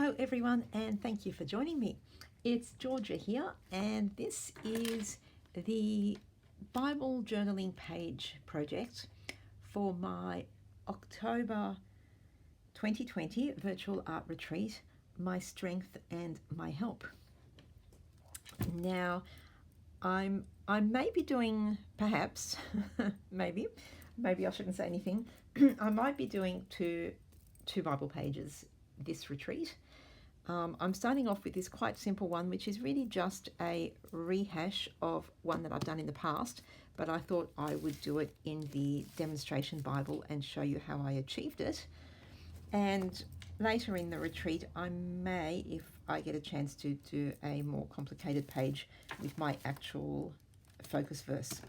Hello everyone, and thank you for joining me. It's Georgia here, and this is the Bible journaling page project for my October 2020 virtual art retreat, My Strength and My Help. Now, I may be doing, perhaps, maybe I shouldn't say anything. I might be doing two Bible pages this retreat. I'm starting off with this quite simple one, which is really just a rehash of one that I've done in the past, but I thought I would do it in the demonstration Bible and show you how I achieved it. And later in the retreat, I may, if I get a chance, to do a more complicated page with my actual focus verse.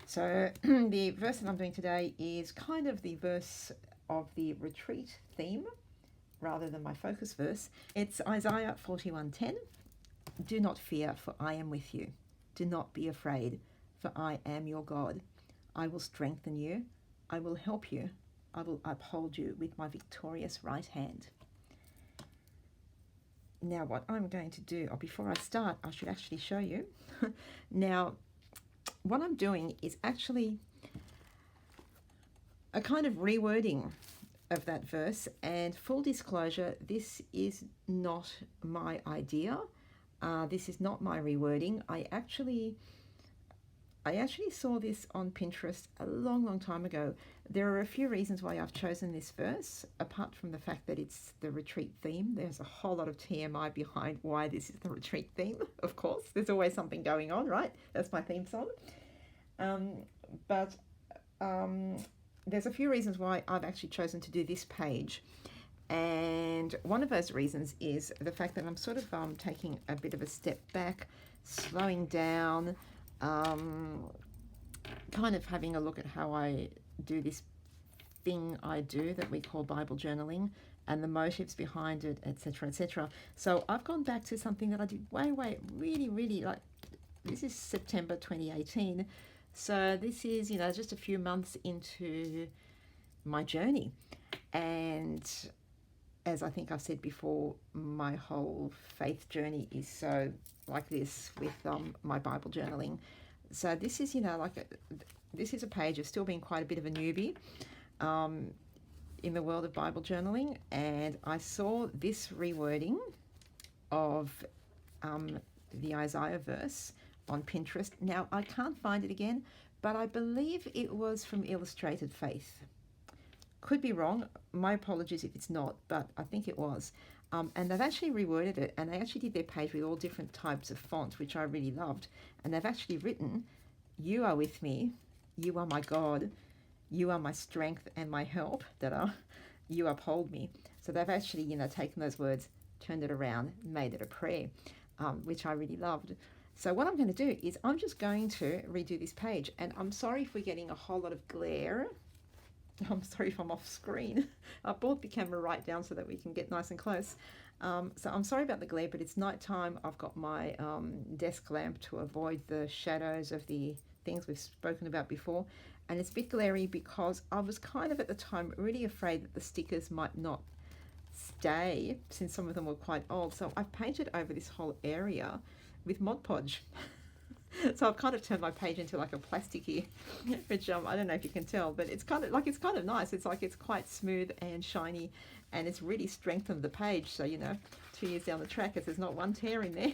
So the verse that I'm doing today is kind of the verse of the retreat theme rather than my focus verse. It's Isaiah 41:10. Do not fear, for I am with you. Do not be afraid, for I am your God. I will strengthen you. I will help you. I will uphold you with my victorious right hand. Now what I'm going to do, or before I start, I should actually show you. Now, what I'm doing is actually a kind of rewording of that verse, and full disclosure, this is not my idea. This is not my rewording. I actually saw this on Pinterest a long time ago. There are a few reasons why I've chosen this verse, apart from the fact that it's the retreat theme. There's a whole lot of TMI behind why this is the retreat theme, of course. There's always something going on, right? That's my theme song. There's a few reasons why I've actually chosen to do this page. And one of those reasons is the fact that I'm sort of taking a bit of a step back, slowing down, kind of having a look at how I do this thing I do that we call Bible journaling and the motives behind it, etc., etc. So I've gone back to something that I did really like. This is September 2018. So this is, just a few months into my journey. And as I think I've said before, my whole faith journey is so like this with my Bible journaling. So this is, this is a page of still being quite a bit of a newbie in the world of Bible journaling. And I saw this rewording of the Isaiah verse on Pinterest. Now, I can't find it again, but I believe it was from Illustrated Faith. Could be wrong. My apologies if it's not, but I think it was. And they've actually reworded it, and they actually did their page with all different types of font, which I really loved. And they've actually written, "You are with me. You are my God. You are my strength and my help. You uphold me." So they've actually, taken those words, turned it around, made it a prayer, which I really loved. So what I'm going to do is I'm just going to redo this page, and I'm sorry if we're getting a whole lot of glare. I'm sorry if I'm off screen. I brought the camera right down so that we can get nice and close. So I'm sorry about the glare, but it's nighttime. I've got my desk lamp to avoid the shadows of the things we've spoken about before. And it's a bit glary because I was kind of at the time really afraid that the stickers might not stay, since some of them were quite old. So I've painted over this whole area with Mod Podge. So I've kind of turned my page into like a plasticky, which I don't know if you can tell, but it's kind of nice. It's like it's quite smooth and shiny, and it's really strengthened the page. So 2 years down the track, there's not one tear in there.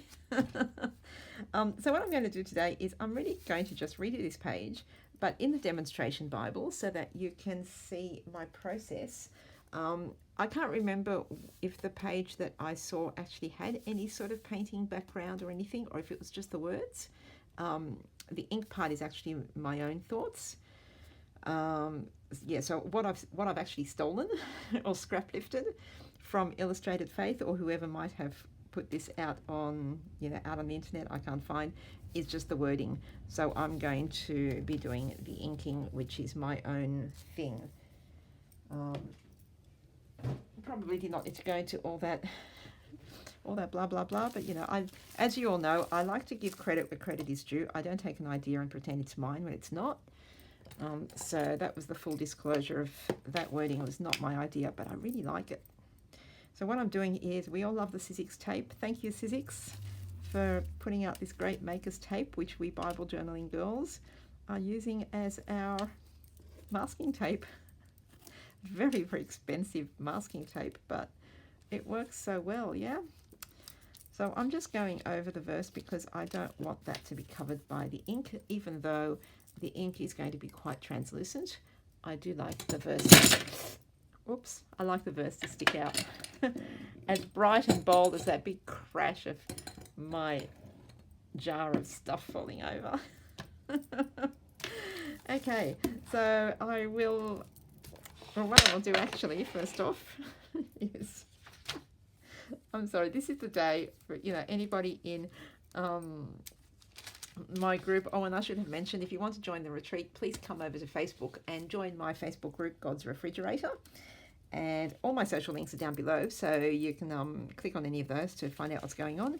So what I'm going to do today is I'm really going to just redo this page, but in the demonstration Bible, so that you can see my process. I can't remember if the page that I saw actually had any sort of painting background or anything, or if it was just the words. The ink part is actually my own thoughts. So what I've actually stolen or scrap lifted from Illustrated Faith, or whoever might have put this out on the internet, I can't find, is just the wording. So I'm going to be doing the inking, which is my own thing. Probably did not need to go into all that blah blah blah, but as you all know, I like to give credit where credit is due. I don't take an idea and pretend it's mine when it's not. So that was the full disclosure of that wording. It was not my idea, but I really like it. So what I'm doing is, we all love the Sizzix tape. Thank you, Sizzix, for putting out this great Maker's tape, which we Bible journaling girls are using as our masking tape. Very, very expensive masking tape, but it works so well, yeah? So I'm just going over the verse because I don't want that to be covered by the ink, even though the ink is going to be quite translucent. I do like the verse. Oops, I like the verse to stick out. As bright and bold as that big crash of my jar of stuff falling over. Okay, so I will, well, what I'll do actually, first off, is, I'm sorry, this is the day for, you know, anybody in my group. Oh, and I should have mentioned, if you want to join the retreat, please come over to Facebook and join my Facebook group, God's Refrigerator. And all my social links are down below, so you can click on any of those to find out what's going on.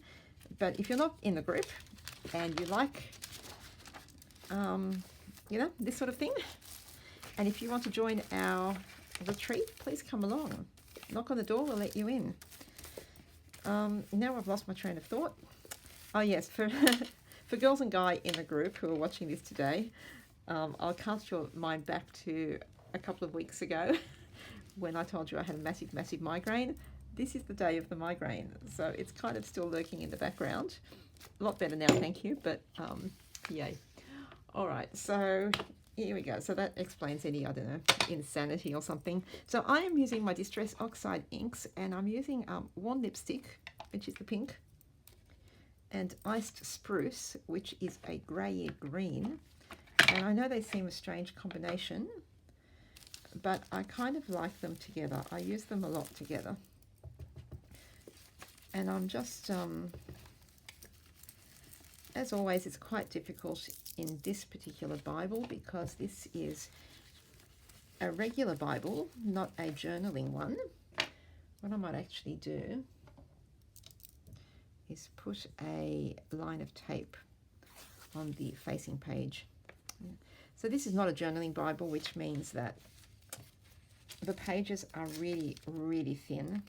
But if you're not in the group and you like, you know, this sort of thing, and if you want to join our retreat, please come along. Knock on the door, we'll let you in. Now I've lost my train of thought. Oh yes, for for girls and guy in the group who are watching this today, I'll cast your mind back to a couple of weeks ago when I told you I had a massive, massive migraine. This is the day of the migraine, so it's kind of still lurking in the background. A lot better now, thank you, but yay. All right, so here we go. So that explains any, I don't know, insanity or something. So I am using my Distress Oxide inks, and I'm using Worn Lipstick, which is the pink, and Iced Spruce, which is a grey green. And I know they seem a strange combination, but I kind of like them together. I use them a lot together. And I'm just, as always, it's quite difficult in this particular Bible because this is a regular Bible, not a journaling one. What I might actually do is put a line of tape on the facing page. So this is not a journaling Bible, which means that the pages are really, really thin,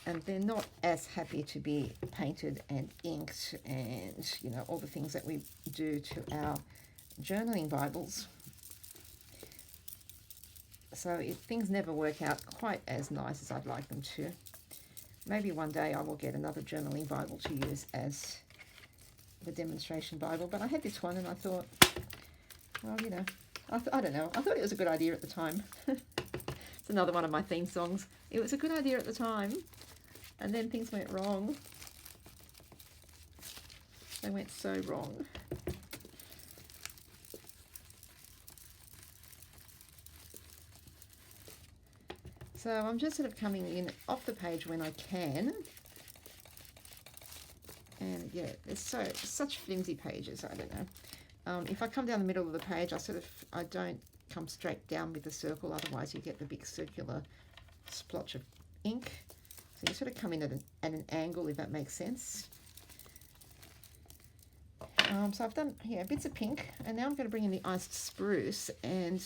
and they're not as happy to be painted and inked and, you know, all the things that we do to our journaling Bibles. So things never work out quite as nice as I'd like them to. Maybe one day I will get another journaling Bible to use as the demonstration Bible, but I had this one and I thought, well, you know, I don't know. I thought it was a good idea at the time. It's another one of my theme songs. It was a good idea at the time, and then things went wrong. They went so wrong. So I'm just sort of coming in off the page when I can. And yeah, there's such flimsy pages, I don't know. If I come down the middle of the page, I don't come straight down with the circle, otherwise you get the big circular splotch of ink. So you sort of come in at an angle, if that makes sense. So I've done here bits of pink, and now I'm going to bring in the Iced Spruce. And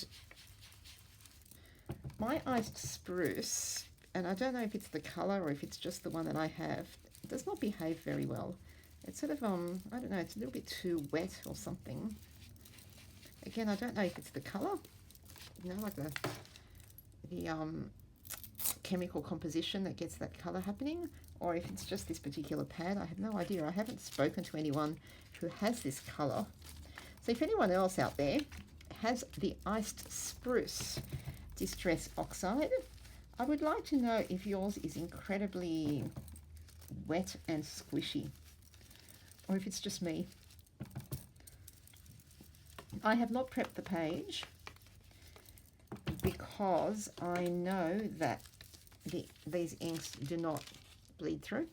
my Iced Spruce, and I don't know if it's the colour or if it's just the one that I have, it does not behave very well. It's sort of, I don't know, it's a little bit too wet or something. Again, I don't know if it's the colour, you know, like the chemical composition that gets that colour happening, or if it's just this particular pad. I have no idea. I haven't spoken to anyone who has this colour. So if anyone else out there has the Iced Spruce Distress Oxide, I would like to know if yours is incredibly wet and squishy, or if it's just me. I have not prepped the page because I know that these inks do not bleed through,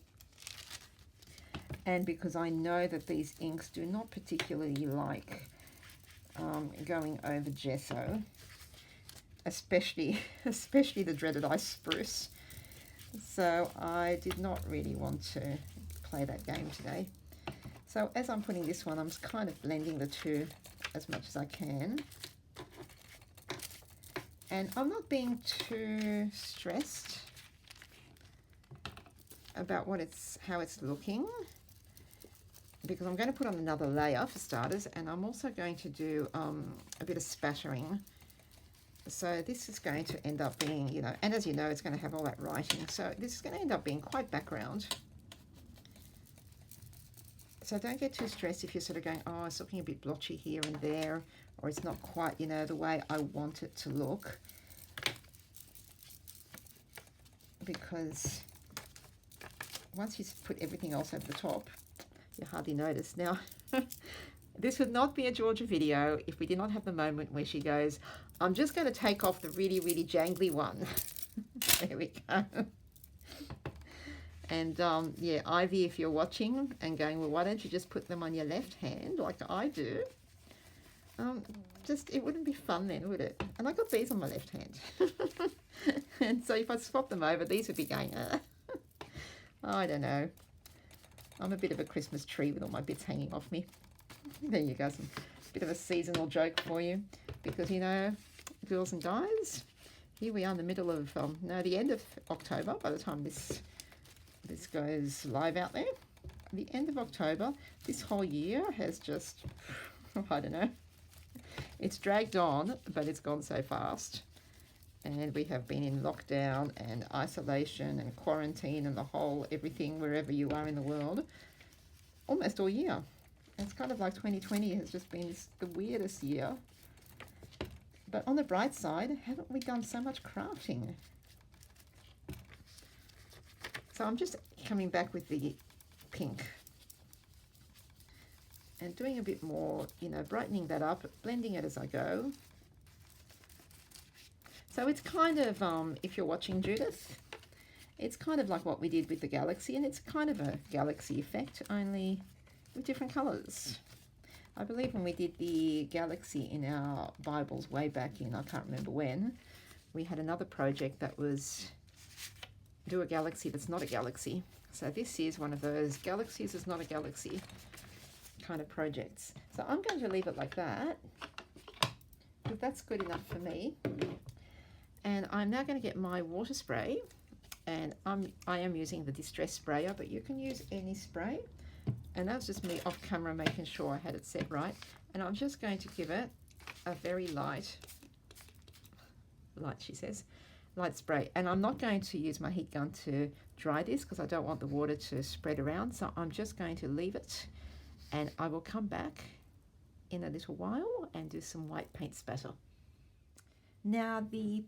and because I know that these inks do not particularly like going over gesso, especially the dreaded Iced Spruce. So I did not really want to play that game today. So as I'm putting this one, I'm just kind of blending the two as much as I can. And I'm not being too stressed about how it's looking, because I'm going to put on another layer for starters, and I'm also going to do a bit of spattering. So this is going to end up being, you know, and as you know, it's going to have all that writing. So this is going to end up being quite background. So don't get too stressed if you're sort of going, oh, it's looking a bit blotchy here and there, or it's not quite, you know, the way I want it to look. Because once you put everything else over the top, you hardly notice. Now, this would not be a Georgia video if we did not have the moment where she goes, I'm just going to take off the really, really jangly one. There we go. And yeah, Ivy, if you're watching and going, well, why don't you just put them on your left hand like I do? Just, it wouldn't be fun then, would it? And I got these on my left hand. And so if I swap them over, these would be going, I don't know. I'm a bit of a Christmas tree with all my bits hanging off me. There you go, some bit of a seasonal joke for you. Because, you know, girls and guys, here we are in the middle of, no, the end of October by the time this goes live out there. The end of October, this whole year has just, I don't know, it's dragged on, but it's gone so fast. And we have been in lockdown and isolation and quarantine and the whole everything wherever you are in the world almost all year. It's kind of like 2020 has just been the weirdest year. But on the bright side, haven't we done so much crafting? So I'm just coming back with the pink and doing a bit more, you know, brightening that up, blending it as I go. So it's kind of, if you're watching Judith, it's kind of like what we did with the galaxy, and it's kind of a galaxy effect, only with different colours. I believe when we did the galaxy in our Bibles way back in, I can't remember when, we had another project that was do a galaxy that's not a galaxy. So this is one of those galaxies is not a galaxy kind of projects. So I'm going to leave it like that, because that's good enough for me. And I'm now going to get my water spray, and I am using the Distress Sprayer, but you can use any spray. And that's just me off camera making sure I had it set right. And I'm just going to give it a very light, she says, light spray. And I'm not going to use my heat gun to dry this because I don't want the water to spread around. So I'm just going to leave it, and I will come back in a little while and do some white paint spatter. Now the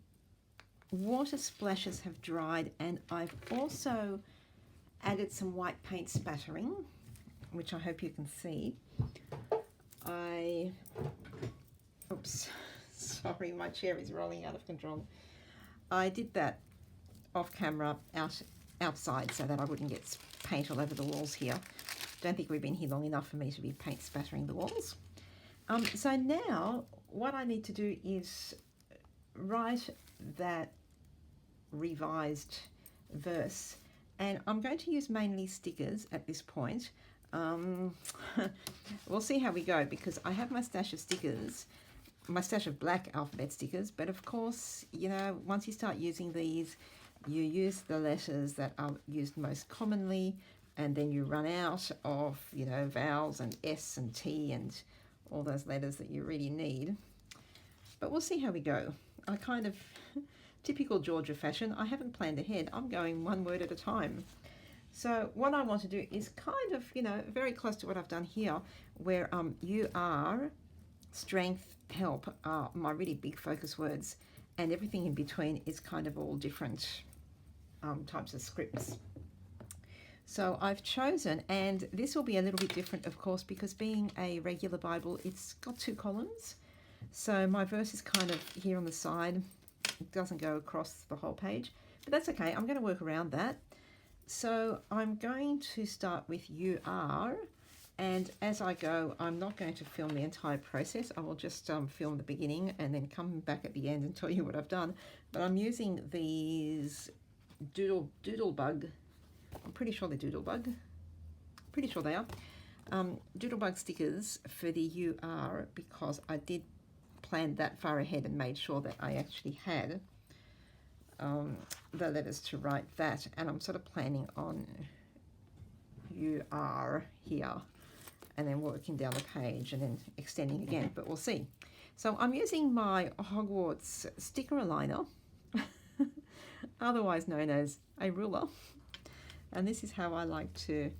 water splashes have dried, and I've also added some white paint spattering, which I hope you can see. Oops, sorry, my chair is rolling out of control. I did that off camera outside so that I wouldn't get paint all over the walls here. Don't think we've been here long enough for me to be paint spattering the walls. So now what I need to do is write that revised verse, and I'm going to use mainly stickers at this point. We'll see how we go, because I have my stash of stickers, my stash of black alphabet stickers, but of course, you know, once you start using these, you use the letters that are used most commonly, and then you run out of, you know, vowels and S and T and all those letters that you really need. But we'll see how we go. I kind of, typical Georgia fashion, I haven't planned ahead. I'm going one word at a time. So what I want to do is kind of, you know, very close to what I've done here, where you are, strength, help are my really big focus words, and everything in between is kind of all different types of scripts. So I've chosen, and this will be a little bit different, of course, because being a regular Bible, it's got 2 columns. So my verse is kind of here on the side. It doesn't go across the whole page, but that's okay. I'm going to work around that. So I'm going to start with you are, and as I go, I'm not going to film the entire process. I will just film the beginning and then come back at the end and tell you what I've done. But I'm using these Doodlebug. I'm pretty sure they're Doodlebug. Pretty sure they are. Doodlebug stickers for the you are, because I did plan that far ahead and made sure that I actually had the letters to write that, and I'm sort of planning on you are here and then working down the page and then extending again, but we'll see. So I'm using my Hogwarts sticker aligner, otherwise known as a ruler, and this is how I like to,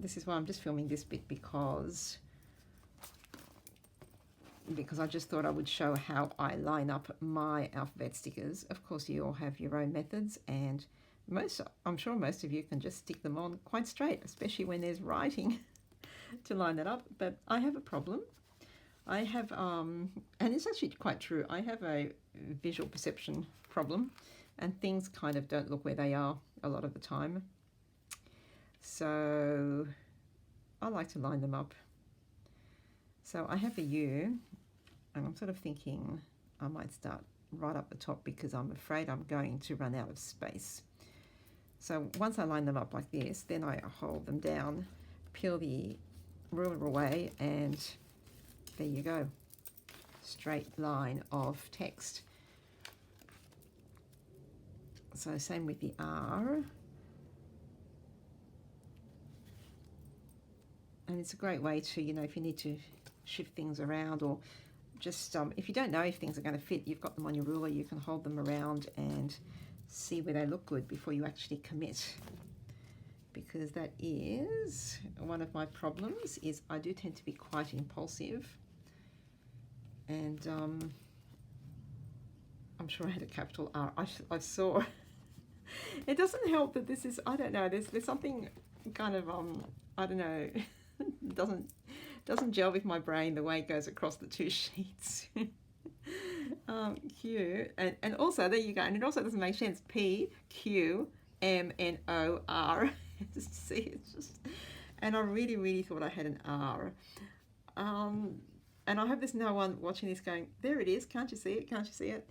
this is why I'm just filming this bit, because I just thought I would show how I line up my alphabet stickers. Of course, you all have your own methods, and I'm sure most of you can just stick them on quite straight, especially when there's writing to line that up. But I have a problem. I have, and it's actually quite true, I have a visual perception problem, and things kind of don't look where they are a lot of the time. So I like to line them up. So I have a U, and I'm sort of thinking I might start right up the top because I'm afraid I'm going to run out of space. So once I line them up like this, then I hold them down, peel the ruler away, and there you go. Straight line of text. So same with the R. And it's a great way to, you know, if you need to shift things around, or just if you don't know if things are going to fit, you've got them on your ruler, you can hold them around and see where they look good before you actually commit, because that is one of my problems, is I do tend to be quite impulsive, and I'm sure I had a capital R. I saw it doesn't help that this is, I don't know, there's something kind of I don't know, doesn't gel with my brain the way it goes across the two sheets. Q, and also there you go, and it also doesn't make sense. P, Q, M, N, O, R. Just see, it's just, and I really thought I had an R. And I hope there's no one watching this going, there it is, can't you see it, can't you see it?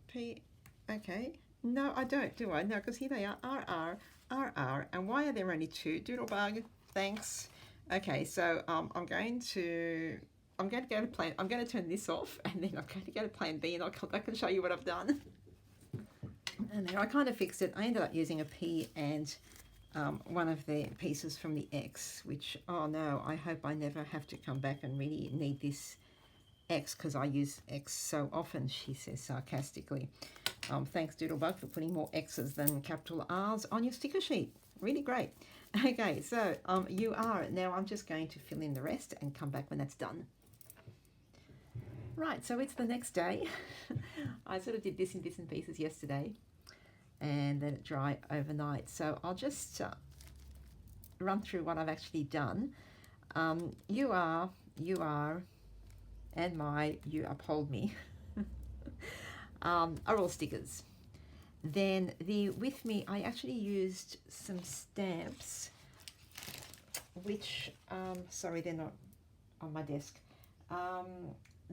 P, okay, no I don't, do I? No, because here they are, R, R, R, R, and why are there only two? Doodlebug, thanks. Okay, so I'm going to go to plan. I'm going to turn this off, and then I'm going to go to plan B, and I'll come back and show you what I've done. And there, I kind of fixed it. I ended up using a P and one of the pieces from the X, which, oh no, I hope I never have to come back and really need this X, because I use X so often, she says sarcastically. Thanks, Doodlebug, for putting more X's than capital R's on your sticker sheet. Really great. Okay, so you are. Now I'm just going to fill in the rest and come back when that's done. Right, so it's the next day. I sort of did this in bits and pieces yesterday and let it dry overnight. So I'll just run through what I've actually done. You are, and my you uphold me are all stickers. Then the with me, I actually used some stamps, which, sorry, they're not on my desk.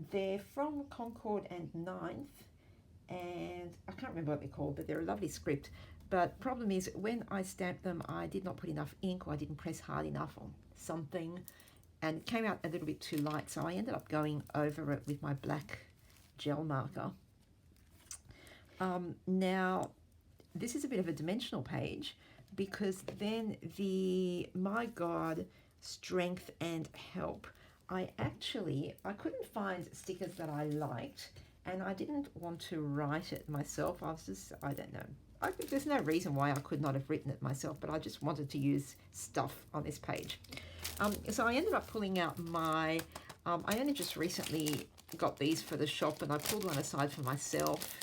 They're from Concord and 9th, and I can't remember what they're called, but they're a lovely script. But problem is, when I stamped them, I did not put enough ink, or I didn't press hard enough on something, and it came out a little bit too light, so I ended up going over it with my black gel marker. Now, this is a bit of a dimensional page, because then the My God, Strength and Help, I couldn't find stickers that I liked, and I didn't want to write it myself. I don't know. There's no reason why I could not have written it myself, but I just wanted to use stuff on this page. So I ended up pulling out my, I only just recently got these for the shop, and I pulled one aside for myself.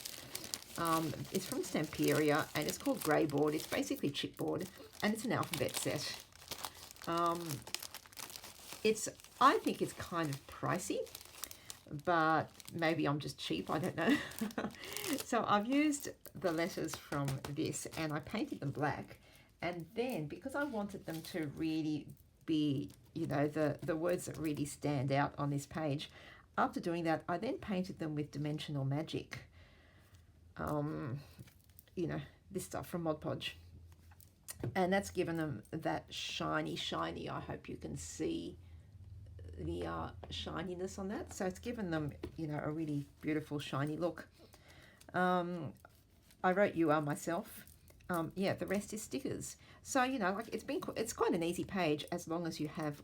It's from Stamperia, and it's called Grey Board. It's basically chipboard, and it's an alphabet set. I think it's kind of pricey, but maybe I'm just cheap, I don't know. So I've used the letters from this, and I painted them black, and then because I wanted them to really be, you know, the words that really stand out on this page, after doing that, I then painted them with Dimensional Magic. You know, this stuff from Mod Podge, and that's given them that shiny, I hope you can see the shininess on that. So it's given them, you know, a really beautiful shiny look. I wrote "You Are" myself. Yeah, the rest is stickers. So, you know, like it's quite an easy page as long as you have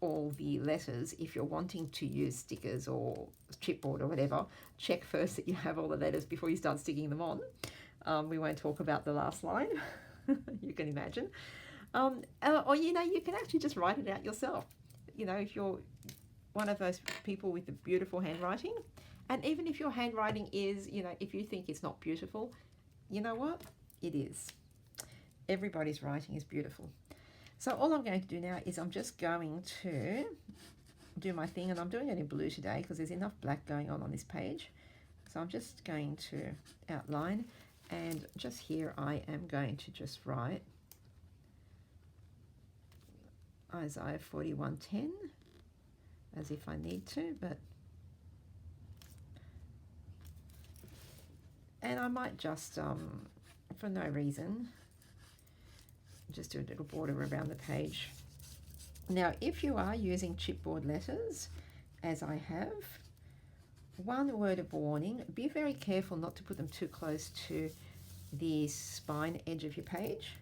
all the letters. If you're wanting to use stickers or chipboard or whatever, check first that you have all the letters before you start sticking them on. We won't talk about the last line. You can imagine. Or, you know, you can actually just write it out yourself. You know, if you're one of those people with the beautiful handwriting, and even if your handwriting is, you know, if you think it's not beautiful, you know what? It is. Everybody's writing is beautiful. So all I'm going to do now is I'm just going to do my thing, and I'm doing it in blue today because there's enough black going on this page. So I'm just going to outline, and just here I am going to just write Isaiah 41:10 as if I need to, and I might just for no reason just do a little border around the page. Now, if you are using chipboard letters, as I have, one word of warning: be very careful not to put them too close to the spine edge of your page,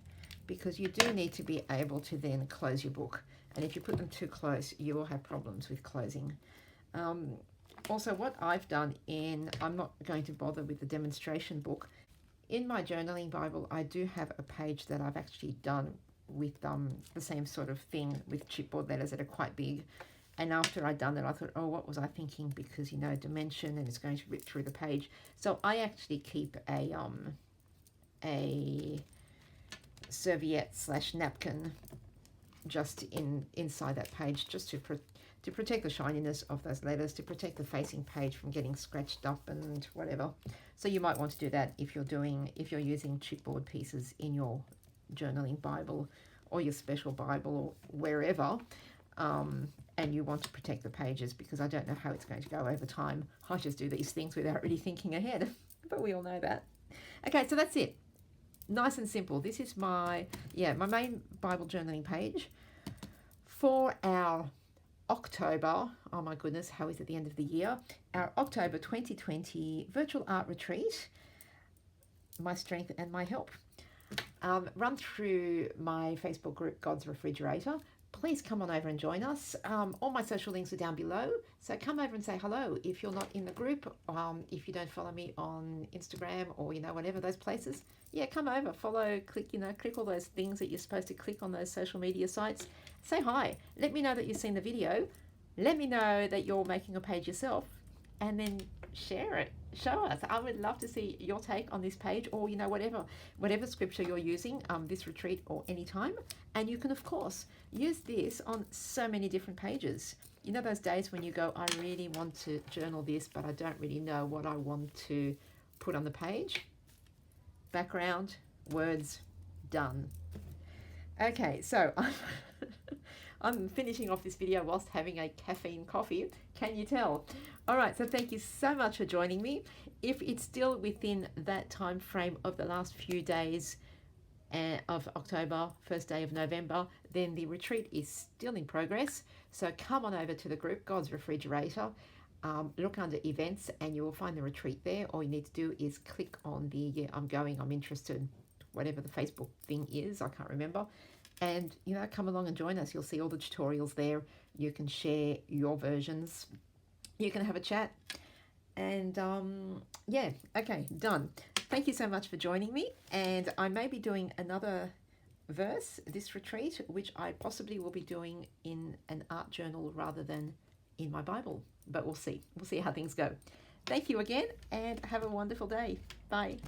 because you do need to be able to then close your book. And if you put them too close, you will have problems with closing. Also, what I've done I'm not going to bother with the demonstration book. In my journaling Bible, I do have a page that I've actually done with the same sort of thing with chipboard letters that are quite big. And after I'd done that, I thought, oh, what was I thinking? Because, you know, dimension, and it's going to rip through the page. So I actually keep a serviette/napkin just inside that page, just to protect the shininess of those letters, to protect the facing page from getting scratched up and whatever. So you might want to do that if you're using chipboard pieces in your journaling Bible or your special Bible or wherever, and you want to protect the pages, because I don't know how it's going to go over time. I just do these things without really thinking ahead, but we all know that. Okay, so that's it. Nice and simple. This is my main Bible journaling page for our October, oh my goodness, how is it the end of the year? Our October 2020 virtual art retreat, My Strength and My Help. Run through my Facebook group, God's Refrigerator. Please come on over and join us. All my social links are down below, so come over and say hello. If you're not in the group, if you don't follow me on Instagram or, you know, whatever those places, yeah, come over, follow, click all those things that you're supposed to click on those social media sites. Say hi. Let me know that you've seen the video. Let me know that you're making a page yourself, and then share it. Show us. I would love to see your take on this page, or, you know, whatever scripture you're using this retreat or anytime. And you can, of course, use this on so many different pages. You know those days when you go, I really want to journal this, but I don't really know what I want to put on the page? Background, words, done. Okay, so I'm finishing off this video whilst having a caffeine coffee. Can you tell? All right, so thank you so much for joining me. If it's still within that time frame of the last few days of October, first day of November, then the retreat is still in progress. So come on over to the group, God's Refrigerator. Look under events and you will find the retreat there. All you need to do is click on the I'm going, I'm interested, whatever the Facebook thing is, I can't remember. And, you know, come along and join us. You'll see all the tutorials there. You can share your versions. You can have a chat. And yeah, okay, done. Thank you so much for joining me. And I may be doing another verse this retreat, which I possibly will be doing in an art journal rather than in my Bible. But we'll see. We'll see how things go. Thank you again, and have a wonderful day. Bye.